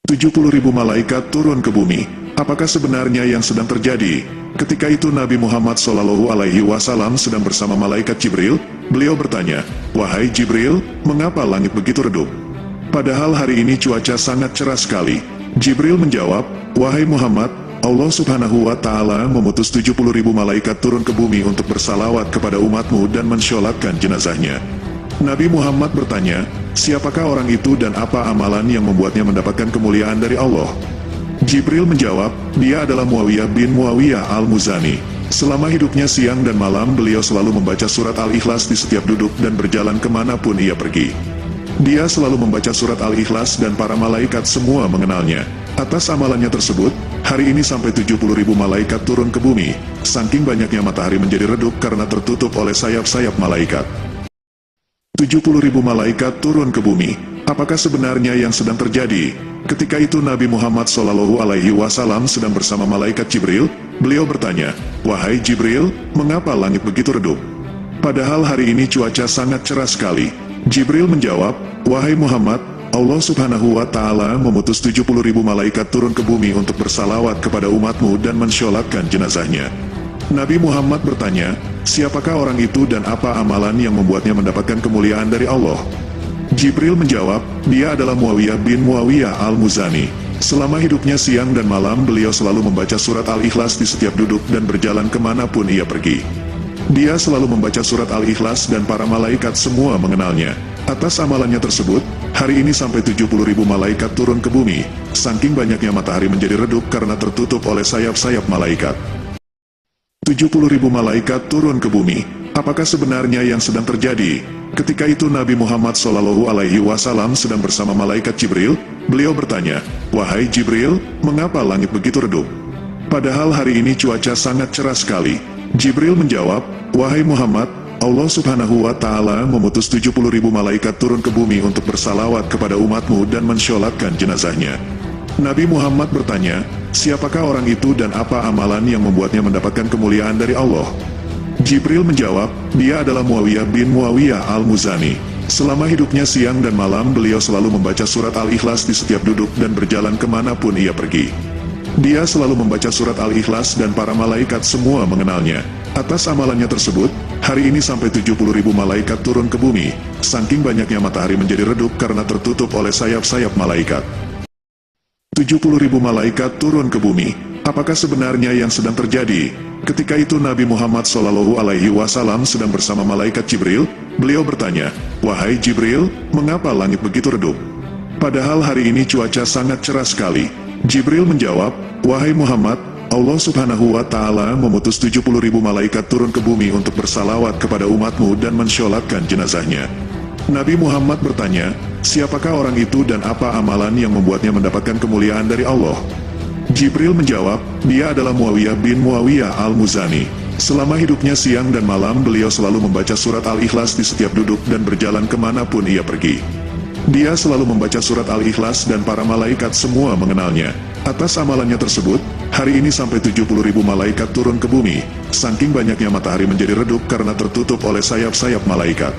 70.000 malaikat turun ke bumi. Apakah sebenarnya yang sedang terjadi? Ketika itu Nabi Muhammad SAW sedang bersama malaikat Jibril. Beliau bertanya, "Wahai Jibril, mengapa langit begitu redup? Padahal hari ini cuaca sangat cerah sekali." Jibril menjawab, "Wahai Muhammad, Allah Subhanahu wa Ta'ala memutus 70.000 malaikat turun ke bumi untuk bersalawat kepada umatmu dan mensholatkan jenazahnya." Nabi Muhammad bertanya, "Siapakah orang itu dan apa amalan yang membuatnya mendapatkan kemuliaan dari Allah?" Jibril menjawab, "Dia adalah Muawiyah bin Muawiyah al-Muzani. Selama hidupnya siang dan malam beliau selalu membaca surat Al-Ikhlas di setiap duduk dan berjalan kemanapun ia pergi. Dia selalu membaca surat Al-Ikhlas dan para malaikat semua mengenalnya. Atas amalannya tersebut, hari ini sampai 70.000 malaikat turun ke bumi. Saking banyaknya matahari menjadi redup karena tertutup oleh sayap-sayap malaikat. 70.000 malaikat turun ke bumi. Apakah sebenarnya yang sedang terjadi?" Ketika itu Nabi Muhammad SAW sedang bersama malaikat Jibril. Beliau bertanya, "Wahai Jibril, mengapa langit begitu redup? Padahal hari ini cuaca sangat cerah sekali." Jibril menjawab, "Wahai Muhammad, Allah Subhanahu wa Ta'ala memutus 70.000 malaikat turun ke bumi untuk bersalawat kepada umatmu dan mensholatkan jenazahnya." Nabi Muhammad bertanya, "Siapakah orang itu dan apa amalan yang membuatnya mendapatkan kemuliaan dari Allah?" Jibril menjawab, "Dia adalah Muawiyah bin Muawiyah al-Muzani. Selama hidupnya siang dan malam beliau selalu membaca surat Al-Ikhlas di setiap duduk dan berjalan kemanapun ia pergi. Dia selalu membaca surat Al-Ikhlas dan para malaikat semua mengenalnya. Atas amalannya tersebut, hari ini sampai 70.000 malaikat turun ke bumi. Saking banyaknya matahari menjadi redup karena tertutup oleh sayap-sayap malaikat. 70.000 malaikat turun ke bumi. Apakah sebenarnya yang sedang terjadi?" Ketika itu Nabi Muhammad SAW sedang bersama malaikat Jibril. Beliau bertanya, "Wahai Jibril, mengapa langit begitu redup? Padahal hari ini cuaca sangat cerah sekali." Jibril menjawab, "Wahai Muhammad, Allah Subhanahu wa Ta'ala memutus 70.000 malaikat turun ke bumi untuk bersalawat kepada umatmu dan mensholatkan jenazahnya." Nabi Muhammad bertanya, "Siapakah orang itu dan apa amalan yang membuatnya mendapatkan kemuliaan dari Allah?" Jibril menjawab, "Dia adalah Muawiyah bin Muawiyah al-Muzani. Selama hidupnya siang dan malam beliau selalu membaca surat Al-Ikhlas di setiap duduk dan berjalan kemanapun ia pergi. Dia selalu membaca surat Al-Ikhlas dan para malaikat semua mengenalnya. Atas amalannya tersebut, hari ini sampai 70.000 malaikat turun ke bumi. Saking banyaknya matahari menjadi redup karena tertutup oleh sayap-sayap malaikat. 70.000 malaikat turun ke bumi. Apakah sebenarnya yang sedang terjadi?" Ketika itu Nabi Muhammad SAW sedang bersama malaikat Jibril. Beliau bertanya, "Wahai Jibril, mengapa langit begitu redup? Padahal hari ini cuaca sangat cerah sekali." Jibril menjawab, "Wahai Muhammad, Allah Subhanahu wa Ta'ala memutus 70.000 malaikat turun ke bumi untuk bersalawat kepada umatmu dan mensholatkan jenazahnya." Nabi Muhammad bertanya, "Siapakah orang itu dan apa amalan yang membuatnya mendapatkan kemuliaan dari Allah?" Jibril menjawab, "Dia adalah Muawiyah bin Muawiyah al-Muzani. Selama hidupnya siang dan malam beliau selalu membaca surat Al-Ikhlas di setiap duduk dan berjalan kemanapun ia pergi. Dia selalu membaca surat Al-Ikhlas dan para malaikat semua mengenalnya. Atas amalannya tersebut, hari ini sampai 70.000 malaikat turun ke bumi. Saking banyaknya matahari menjadi redup karena tertutup oleh sayap-sayap malaikat.